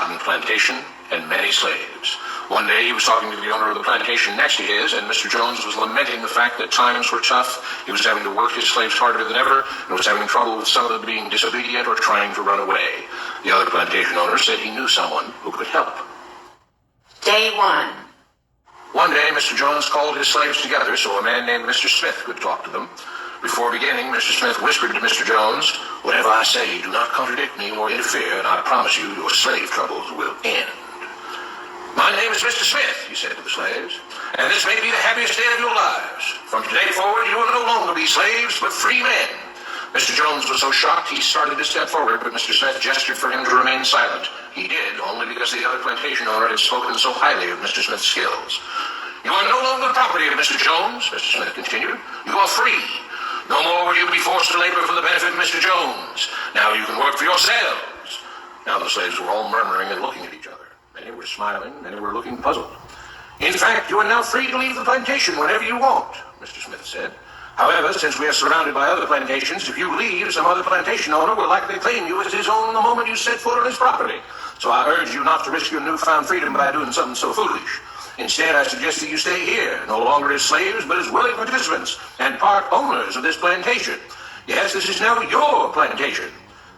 cotton plantation and many slaves. One day he was talking to the owner of the plantation next to his, and Mr. Jones was lamenting the fact that times were tough. He was having to work his slaves harder than ever, and was having trouble with some of them being disobedient or trying to run away. The other plantation owner said he knew someone who could help. Day 1. One day, Mr. Jones called his slaves together so a man named Mr. Smith could talk to them. Before beginning, Mr. Smith whispered to Mr. Jones, "Whatever I say, do not contradict me or interfere, and I promise you your slave troubles will end." "My name is Mr. Smith," he said to the slaves, "and this may be the happiest day of your lives. From today forward, you will no longer be slaves, but free men." Mr. Jones was so shocked he started to step forward, but Mr. Smith gestured for him to remain silent. He did, only because the other plantation owner had spoken so highly of Mr. Smith's skills. "You are no longer the property of Mr. Jones," Mr. Smith continued. "You are free. No more will you be forced to labor for the benefit of Mr. Jones. Now you can work for yourselves." Now the slaves were all murmuring and looking at each other. Many were smiling, many were looking puzzled. "In fact, you are now free to leave the plantation whenever you want," Mr. Smith said. "However, since we are surrounded by other plantations, if you leave, some other plantation owner will likely claim you as his own the moment you set foot on his property. So I urge you not to risk your newfound freedom by doing something so foolish. Instead, I suggest that you stay here, no longer as slaves, but as willing participants and part owners of this plantation. Yes, this is now your plantation."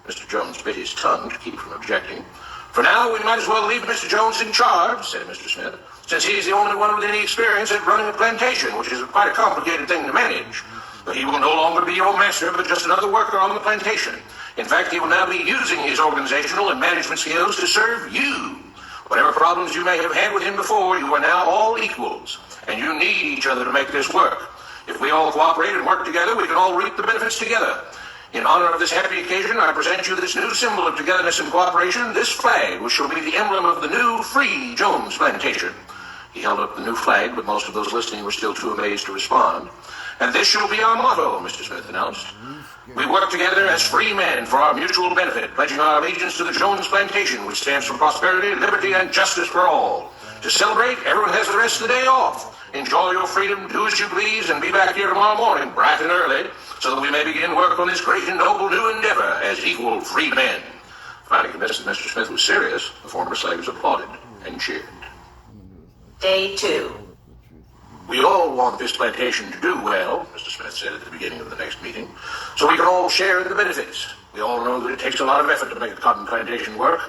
Mr. Jones bit his tongue to keep from objecting. "For now, we might as well leave Mr. Jones in charge," said Mr. Smith, "since he's the only one with any experience at running a plantation, which is quite a complicated thing to manage. But he will no longer be your master, but just another worker on the plantation. In fact, he will now be using his organizational and management skills to serve you. Whatever problems you may have had with him before, you are now all equals, and you need each other to make this work. If we all cooperate and work together, we can all reap the benefits together. In honor of this happy occasion, I present you this new symbol of togetherness and cooperation, this flag, which shall be the emblem of the new free Jones plantation." He held up the new flag, but most of those listening were still too amazed to respond. "And this shall be our motto," Mr. Smith announced. "We work together as free men for our mutual benefit, pledging our allegiance to the Jones plantation, which stands for prosperity, liberty, and justice for all. To celebrate, everyone has the rest of the day off. Enjoy your freedom, do as you please, and be back here tomorrow morning, bright and early, so that we may begin work on this great and noble new endeavor as equal free men." Finally convinced that Mr. Smith was serious, the former slaves applauded and cheered. Day 2. "We all want this plantation to do well," Mr. Smith said at the beginning of the next meeting, "so we can all share in the benefits. We all know that it takes a lot of effort to make the cotton plantation work.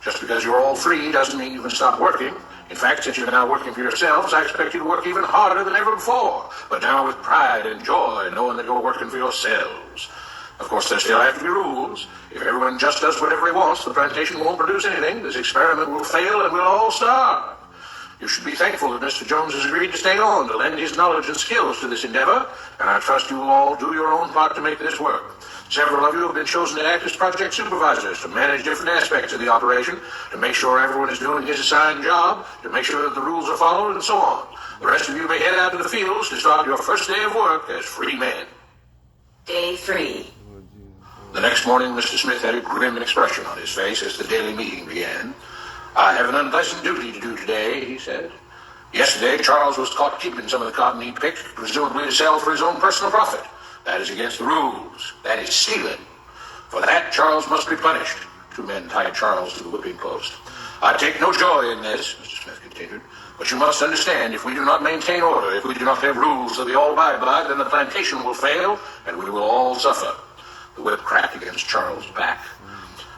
Just because you're all free doesn't mean you can stop working. In fact, since you're now working for yourselves, I expect you to work even harder than ever before, but now with pride and joy, knowing that you're working for yourselves. Of course, there still have to be rules. If everyone just does whatever he wants, the plantation won't produce anything. This experiment will fail and we'll all starve. You should be thankful that Mr. Jones has agreed to stay on to lend his knowledge and skills to this endeavor, and I trust you will all do your own part to make this work. Several of you have been chosen to act as project supervisors to manage different aspects of the operation, to make sure everyone is doing his assigned job, to make sure that the rules are followed, and so on. The rest of you may head out to the fields to start your first day of work as free men." Day 3. The next morning, Mr. Smith had a grim expression on his face as the daily meeting began. "I have an unpleasant duty to do today," he said. "Yesterday, Charles was caught keeping some of the cotton he picked, presumably to sell for his own personal profit. That is against the rules. That is stealing. For that, Charles must be punished." Two men tied Charles to the whipping post. "I take no joy in this," Mr. Smith continued, "but you must understand, if we do not maintain order, if we do not have rules that we all abide by, then the plantation will fail, and we will all suffer." The whip cracked against Charles' back.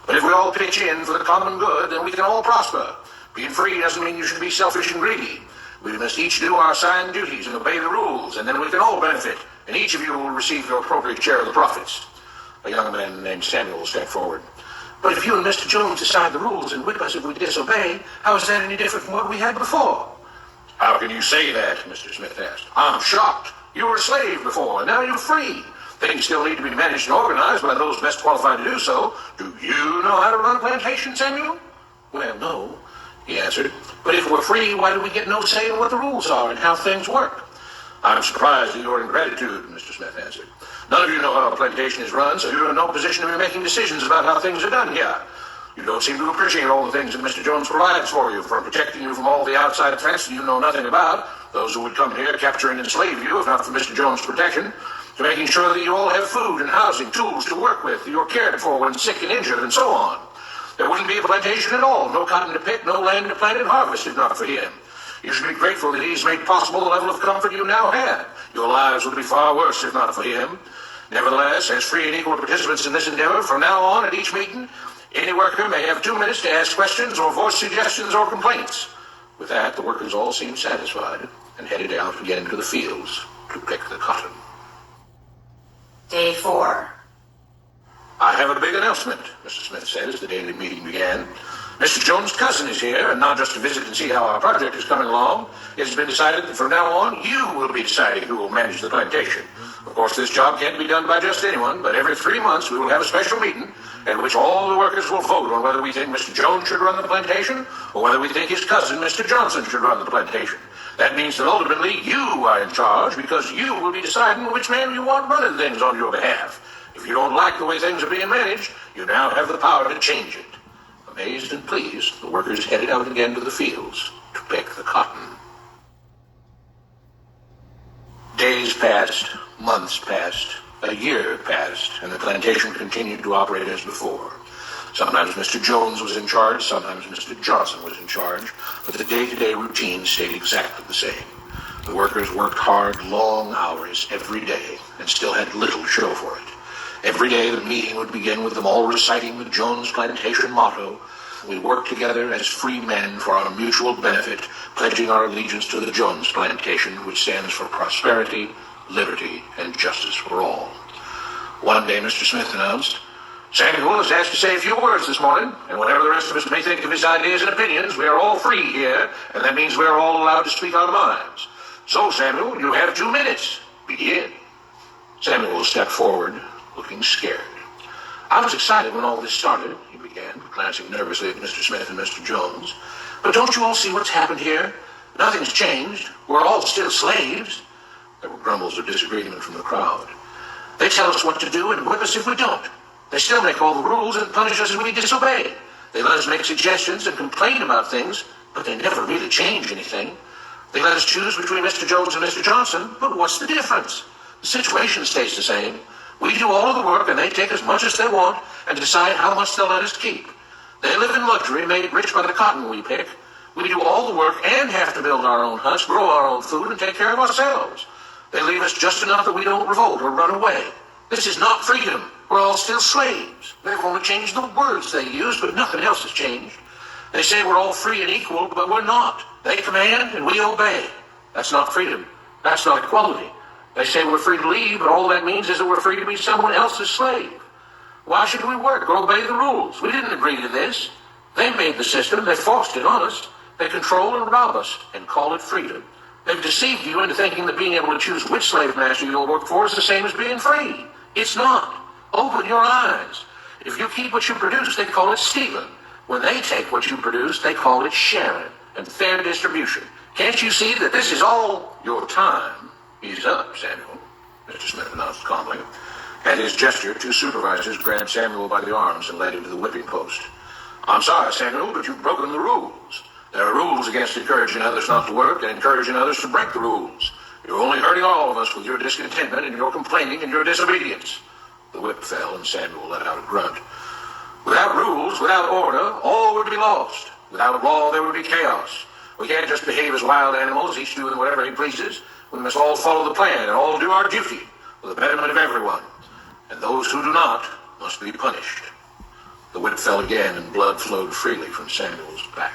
"But if we all pitch in for the common good, then we can all prosper. Being free doesn't mean you should be selfish and greedy. We must each do our assigned duties and obey the rules, and then we can all benefit, and each of you will receive your appropriate share of the profits." A young man named Samuel stepped forward. "But if you and Mr. Jones decide the rules and whip us if we disobey, how is that any different from what we had before?" "How can you say that?" Mr. Smith asked. "I'm shocked. You were a slave before, and now you're free. Things still need to be managed and organized by those best qualified to do so. Do you know how to run a plantation, Samuel?" "Well, no," he answered. "But if we're free, why do we get no say in what the rules are and how things work?" "I'm surprised at your ingratitude," Mr. Smith answered. "None of you know how a plantation is run, so you're in no position to be making decisions about how things are done here. You don't seem to appreciate all the things that Mr. Jones provides for you, from protecting you from all the outside threats that you know nothing about, those who would come here, capture and enslave you if not for Mr. Jones' protection, to making sure that you all have food and housing, tools to work with, you're cared for when sick and injured, and so on. There wouldn't be a plantation at all. No cotton to pick, no land to plant and harvest if not for him. You should be grateful that he's made possible the level of comfort you now have. Your lives would be far worse if not for him. Nevertheless, as free and equal participants in this endeavor, from now on at each meeting, any worker may have 2 minutes to ask questions or voice suggestions or complaints. With that, the workers all seemed satisfied and headed out again into the fields to pick the cotton. Day 4. I have a big announcement, Mr. Smith said as the daily meeting began. Mr. Jones' cousin is here, and not just to visit and see how our project is coming along. It has been decided that from now on, you will be deciding who will manage the plantation. Of course, this job can't be done by just anyone, but every 3 months we will have a special meeting at which all the workers will vote on whether we think Mr. Jones should run the plantation or whether we think his cousin, Mr. Johnson, should run the plantation. That means that ultimately you are in charge because you will be deciding which man you want running things on your behalf. If you don't like the way things are being managed, you now have the power to change it. Amazed and pleased, the workers headed out again to the fields to pick the cotton. Days passed, months passed, a year passed, and the plantation continued to operate as before. Sometimes Mr. Jones was in charge, sometimes Mr. Johnson was in charge, but the day-to-day routine stayed exactly the same. The workers worked hard, long hours every day, and still had little to show for it. Every day the meeting would begin with them all reciting the Jones Plantation motto, "We work together as free men for our mutual benefit, pledging our allegiance to the Jones Plantation, which stands for prosperity, liberty, and justice for all." One day Mr. Smith announced, "Samuel is asked to say a few words this morning, and whatever the rest of us may think of his ideas and opinions, we are all free here, and that means we are all allowed to speak our minds. So, Samuel, you have 2 minutes. Begin." Samuel stepped forward, looking scared. "I was excited when all this started," he began, glancing nervously at Mr. Smith and Mr. Jones. "But don't you all see what's happened here? Nothing's changed. We're all still slaves." There were grumbles of disagreement from the crowd. "They tell us what to do and whip us if we don't. They still make all the rules and punish us if we disobey. They let us make suggestions and complain about things, but they never really change anything. They let us choose between Mr. Jones and Mr. Johnson, but what's the difference? The situation stays the same. We do all of the work and they take as much as they want and decide how much they'll let us keep. They live in luxury, made rich by the cotton we pick. We do all the work and have to build our own huts, grow our own food, and take care of ourselves. They leave us just enough that we don't revolt or run away. This is not freedom. We're all still slaves. They've only changed the words they use, but nothing else has changed. They say we're all free and equal, but we're not. They command and we obey. That's not freedom. That's not equality. They say we're free to leave, but all that means is that we're free to be someone else's slave. Why should we work or obey the rules? We didn't agree to this. They made the system. They forced it on us. They control and rob us and call it freedom. They've deceived you into thinking that being able to choose which slave master you'll work for is the same as being free. It's not. Open your eyes. If you keep what you produce, they call it stealing. When they take what you produce, they call it sharing and fair distribution. Can't you see that this is all your time? Ease up, Samuel, Mr. Smith announced calmly. At his gesture, 2 supervisors grabbed Samuel by the arms and led him to the whipping post. "I'm sorry, Samuel, but you've broken the rules. There are rules against encouraging others not to work and encouraging others to break the rules. You're only hurting all of us with your discontentment and your complaining and your disobedience." The whip fell and Samuel let out a grunt. "Without rules, without order, all would be lost. Without law, there would be chaos. We can't just behave as wild animals, each doing whatever he pleases. We must all follow the plan and all do our duty for the betterment of everyone. And those who do not must be punished." The whip fell again and blood flowed freely from Samuel's back.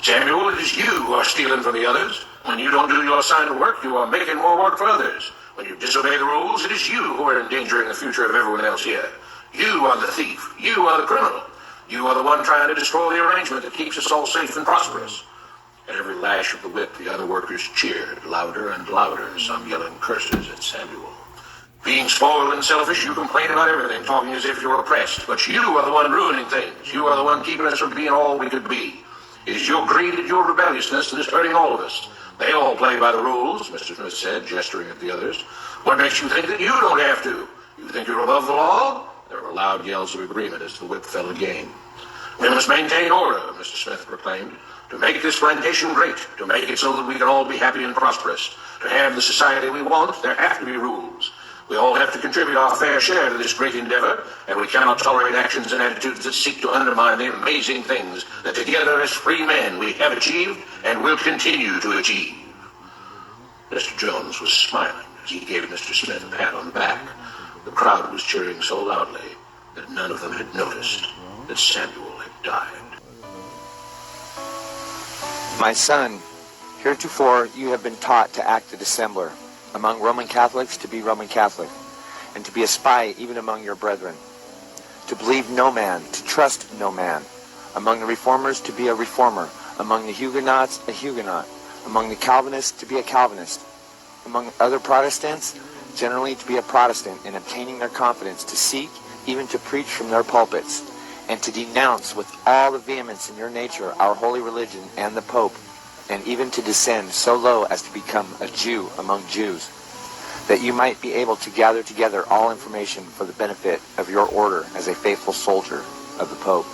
"Samuel, it is you who are stealing from the others. When you don't do your assigned work, you are making more work for others. When you disobey the rules, it is you who are endangering the future of everyone else here. You are the thief. You are the criminal. You are the one trying to destroy the arrangement that keeps us all safe and prosperous." At every lash of the whip, the other workers cheered louder and louder, some yelling curses at Samuel. "Being spoiled and selfish, you complain about everything, talking as if you're oppressed. But you are the one ruining things. You are the one keeping us from being all we could be. It is your greed and your rebelliousness that is hurting all of us. They all play by the rules," Mr. Smith said, gesturing at the others. "What makes you think that you don't have to? You think you're above the law?" There were loud yells of agreement as the whip fell again. "We must maintain order," Mr. Smith proclaimed. "To make this plantation great, to make it so that we can all be happy and prosperous, to have the society we want, there have to be rules. We all have to contribute our fair share to this great endeavor, and we cannot tolerate actions and attitudes that seek to undermine the amazing things that together as free men we have achieved and will continue to achieve. Mr. Jones was smiling as he gave Mr. Smith a pat on the back. The crowd was cheering so loudly that none of them had noticed that Samuel had died. My son, heretofore you have been taught to act a dissembler, among Roman Catholics to be Roman Catholic, and to be a spy even among your brethren, to believe no man, to trust no man, among the Reformers to be a Reformer, among the Huguenots a Huguenot, among the Calvinists to be a Calvinist, among other Protestants generally to be a Protestant, in obtaining their confidence, to seek, even to preach from their pulpits, and to denounce with all the vehemence in your nature our holy religion and the Pope, and even to descend so low as to become a Jew among Jews, that you might be able to gather together all information for the benefit of your order as a faithful soldier of the Pope.